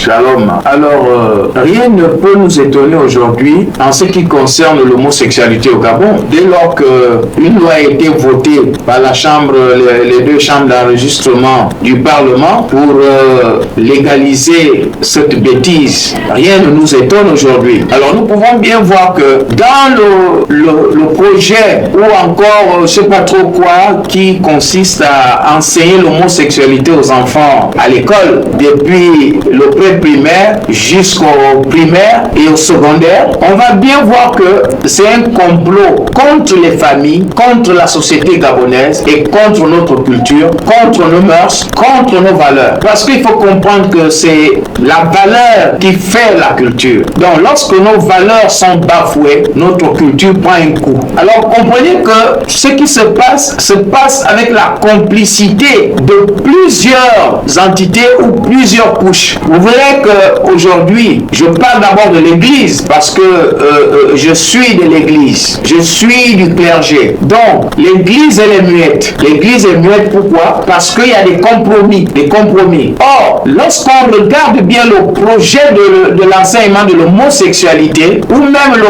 Shalom. Alors, rien ne peut nous étonner aujourd'hui en ce qui concerne l'homosexualité au Gabon, dès lors qu'une loi a été votée par la chambre, les deux chambres d'enregistrement du Parlement pour légaliser cette bêtise. Rien ne nous étonne aujourd'hui. Alors, nous pouvons bien voir que dans le projet ou encore, je ne sais pas trop quoi, qui consiste à enseigner l'homosexualité aux enfants à l'école, depuis le pré-primaire jusqu'au primaire et au secondaire, on va bien voir que c'est un complot contre les familles, contre la société gabonaise et contre notre culture, contre nos mœurs, contre nos valeurs. Parce qu'il faut comprendre que c'est la valeur qui fait la culture. Donc lorsque nos valeurs sont bafouées, notre culture prend un coup. Alors comprenez que ce qui se passe avec la complicité de plusieurs entités ou plusieurs couches. Vous verrez qu'aujourd'hui, je parle d'abord de l'Église parce que je suis de l'Église, je suis du clergé. Donc, l'Église, elle est muette. L'Église est muette, pourquoi? Parce qu'il y a des compromis. Or, lorsqu'on regarde bien le projet de l'enseignement de l'homosexualité ou même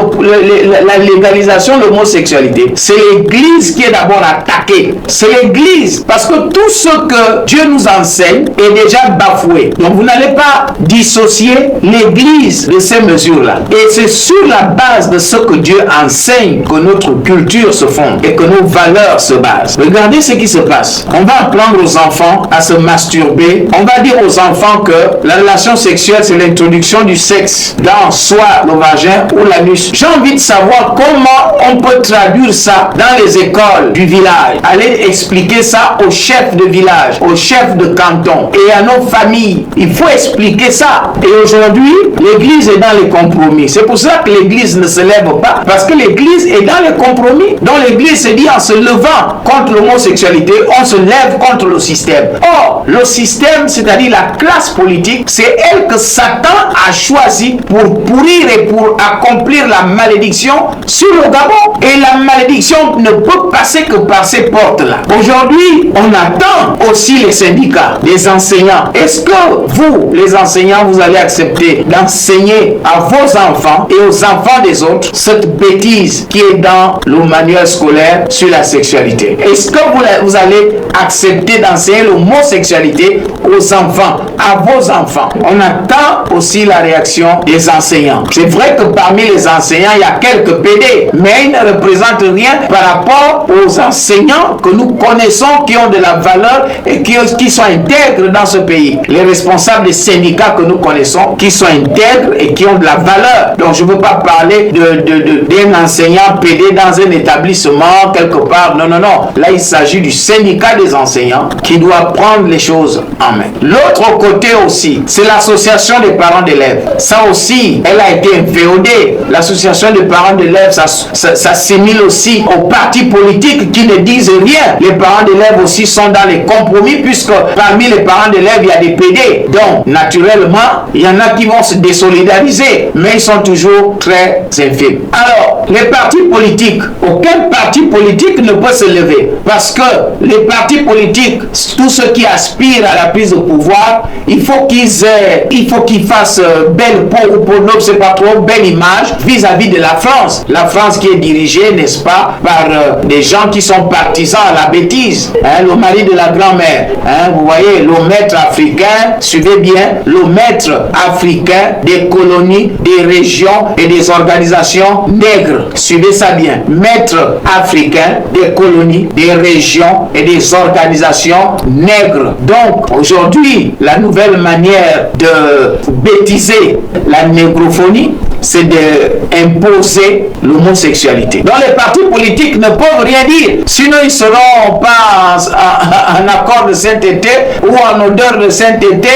la légalisation de l'homosexualité, c'est l'Église qui est d'abord attaquée. C'est l'Église, parce que tout ce que Dieu nous enseigne est déjà bafoué. Donc, vous n'allez pas dissocier l'Église de ces mesures-là. Et c'est sur la base de ce que Dieu enseigne que notre culture se fonde et que nos valeurs se basent. Regardez ce qui se passe. On va apprendre aux enfants à se masturber. On va dire aux enfants que la relation sexuelle, c'est l'introduction du sexe dans soit le vagin ou l'anus. J'ai envie de savoir comment on peut traduire ça dans les écoles du village. Allez expliquer ça aux chefs de village, aux chefs de canton et à nos familles. Il faut expliquer ça. Et aujourd'hui, l'Église est dans les compromis. C'est pour ça que l'Église ne se lève pas, parce que l'Église est dans les compromis. Donc l'Église se dit, en se levant contre l'homosexualité, on se lève contre le système. Or, le système, c'est-à-dire la classe politique, c'est elle que Satan a choisi pour pourrir et pour accomplir la malédiction sur le Gabon. Et la malédiction ne peut passer que par ces portes-là. Aujourd'hui, on attend aussi les syndicats, les enseignants. Est-ce que vous, les enseignants, vous allez accepter d'enseigner à vos enfants et aux enfants des autres cette bêtise qui est dans le manuel scolaire sur la sexualité? Est-ce que vous allez accepter d'enseigner l'homosexualité aux enfants, à vos enfants? On attend aussi la réaction des enseignants. C'est vrai que parmi les enseignants, il y a quelques PD, mais ils ne représentent rien par rapport aux enseignants que nous connaissons, qui ont de la valeur et qui sont intègres dans ce pays. Les responsables des syndicats que nous connaissons, qui sont intègres et qui ont de la valeur. Donc je ne veux pas parler d'un enseignant PD dans un établissement quelque part. Non. Là, il s'agit du syndicat des enseignants qui doit prendre les choses en main. L'autre côté aussi, c'est l'association des parents d'élèves. Ça aussi, elle a été inféodée. L'association des parents d'élèves, ça s'assimile aussi aux partis politiques qui ne disent rien. Les parents d'élèves aussi sont dans les compromis, puisque parmi les parents d'élèves, il y a des PD. Donc, naturellement, il y en a qui vont se désolidariser, mais ils sont toujours très infimes. Alors, les partis politiques, aucun parti politique ne peut se lever, parce que les partis politiques, tous ceux qui aspirent à la prise de pouvoir, il faut qu'ils fassent belle peau ou peau noble, c'est pas trop belle image vis-à-vis de la France. La France qui est dirigée, n'est-ce pas, par des gens qui sont partisans à la bêtise. Le mari de la grand-mère, vous voyez, le maître africain, suivez bien, le maître africain des colonies, des régions et des organisations nègres. Suivez ça bien. Maître africain des colonies, des régions et des organisations nègres. Donc, aujourd'hui, la nouvelle manière de bêtiser la négrophonie, c'est d'imposer l'homosexualité. Donc les partis politiques ne peuvent rien dire, sinon ils ne seront pas en accord de sainteté ou en odeur de sainteté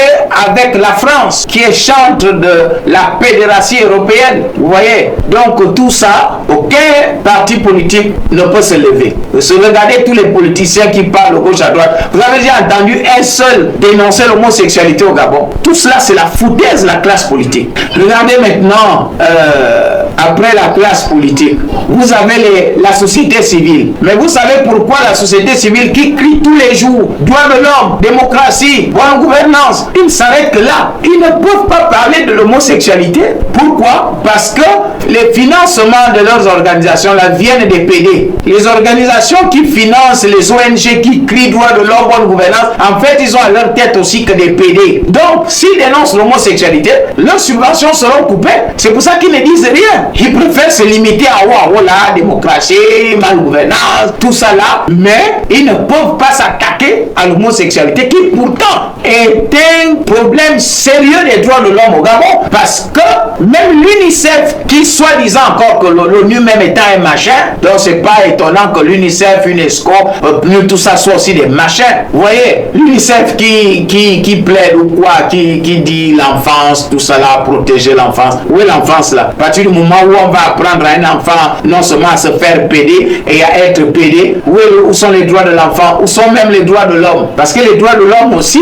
avec la France, qui est chantre de la pédératie européenne. Vous voyez? Donc tout ça, aucun parti politique ne peut se lever. Regardez tous les politiciens qui parlent de gauche à droite. Vous avez déjà entendu un seul dénoncer l'homosexualité au Gabon? Tout cela, c'est la foutaise de la classe politique. Regardez maintenant après la classe politique, vous avez la société civile. Mais vous savez pourquoi la société civile qui crie tous les jours droits de l'homme, démocratie, bonne gouvernance, ils ne s'arrêtent que là. Ils ne peuvent pas parler de l'homosexualité. Pourquoi? Parce que les financements de leurs organisations là viennent des PD. Les organisations qui financent les ONG qui crient droits de l'homme, bonne gouvernance, en fait, ils ont à leur tête aussi que des PD. Donc, s'ils dénoncent l'homosexualité, leurs subventions seront coupées. C'est pour ça qu'ils ne disent rien. Ils préfèrent se limiter à la démocratie, malgouvernance, tout ça là, mais ils ne peuvent pas s'attaquer à l'homosexualité qui pourtant est un problème sérieux des droits de l'homme au Gabon, parce que même l'UNICEF, qui soi-disant encore que l'ONU même étant un machin, donc c'est pas étonnant que l'UNICEF, UNESCO, tout ça soit aussi des machins. Vous voyez, l'UNICEF qui plaide ou quoi, qui dit l'enfance, tout ça là, protéger l'enfance. Où est l'enfance là? À partir du moment où on va apprendre à un enfant non seulement à se faire péder et à être pédé, où sont les droits de l'enfant? Où sont même les droits de l'homme? Parce que les droits de l'homme aussi,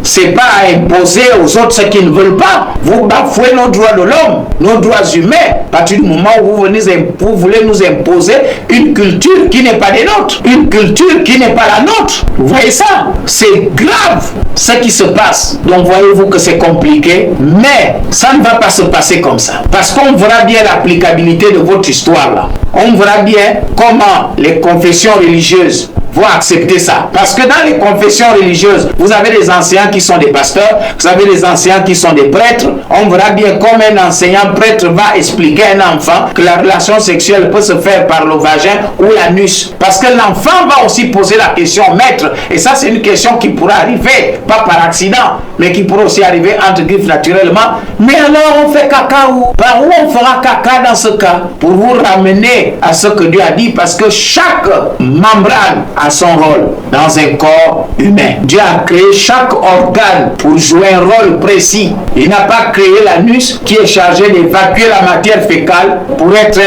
c'est pas à imposer aux autres ce qu'ils ne veulent pas. Vous bafouez nos droits de l'homme, nos droits humains, à partir du moment où vous voulez nous imposer une culture qui n'est pas des nôtres, une culture qui n'est pas la nôtre. Vous voyez ça? C'est grave ce qui se passe. Donc voyez-vous que c'est compliqué, mais ça ne va pas se passer comme ça. Parce qu'on verra bien l'applicabilité de votre histoire là. On verra bien comment les confessions religieuses vont accepter ça. Parce que dans les confessions religieuses, vous avez des enseignants qui sont des pasteurs, vous avez des enseignants qui sont des prêtres. On verra bien comme un enseignant prêtre va expliquer à un enfant que la relation sexuelle peut se faire par le vagin ou l'anus. Parce que l'enfant va aussi poser la question maître. Et ça, c'est une question qui pourra arriver, pas par accident, mais qui pourra aussi arriver entre griffes naturellement. Mais alors, on fait caca où? Par où on fera caca dans ce cas? Pour vous ramener à ce que Dieu a dit, parce que chaque membrane a son rôle dans un corps humain. Dieu a créé chaque organe pour jouer un rôle précis. Il n'a pas créé l'anus qui est chargé d'évacuer la matière fécale pour être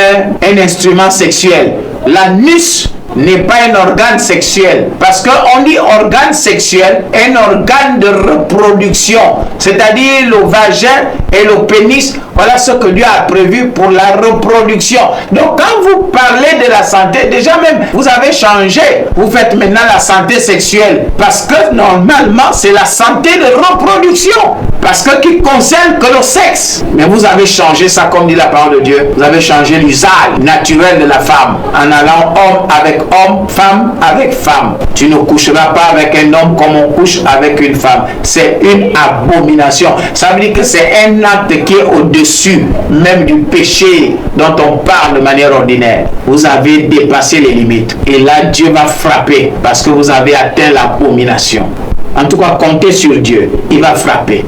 un instrument sexuel. L'anus n'est pas un organe sexuel, parce qu'on dit organe sexuel, un organe de reproduction, c'est-à-dire le vagin et le pénis. Voilà ce que Dieu a prévu pour la reproduction. Donc quand vous parlez de la santé, déjà même vous avez changé, vous faites maintenant la santé sexuelle, parce que normalement c'est la santé de reproduction, parce que qui concerne que le sexe. Mais vous avez changé ça, comme dit la parole de Dieu. Vous avez changé l'usage naturel de la femme en allant homme avec homme, femme avec femme. Tu ne coucheras pas avec un homme comme on couche avec une femme. C'est une abomination. Ça veut dire que c'est un acte qui est au-dessus même du péché dont on parle de manière ordinaire. Vous avez dépassé les limites. Et là, Dieu va frapper parce que vous avez atteint l'abomination. En tout cas, comptez sur Dieu. Il va frapper.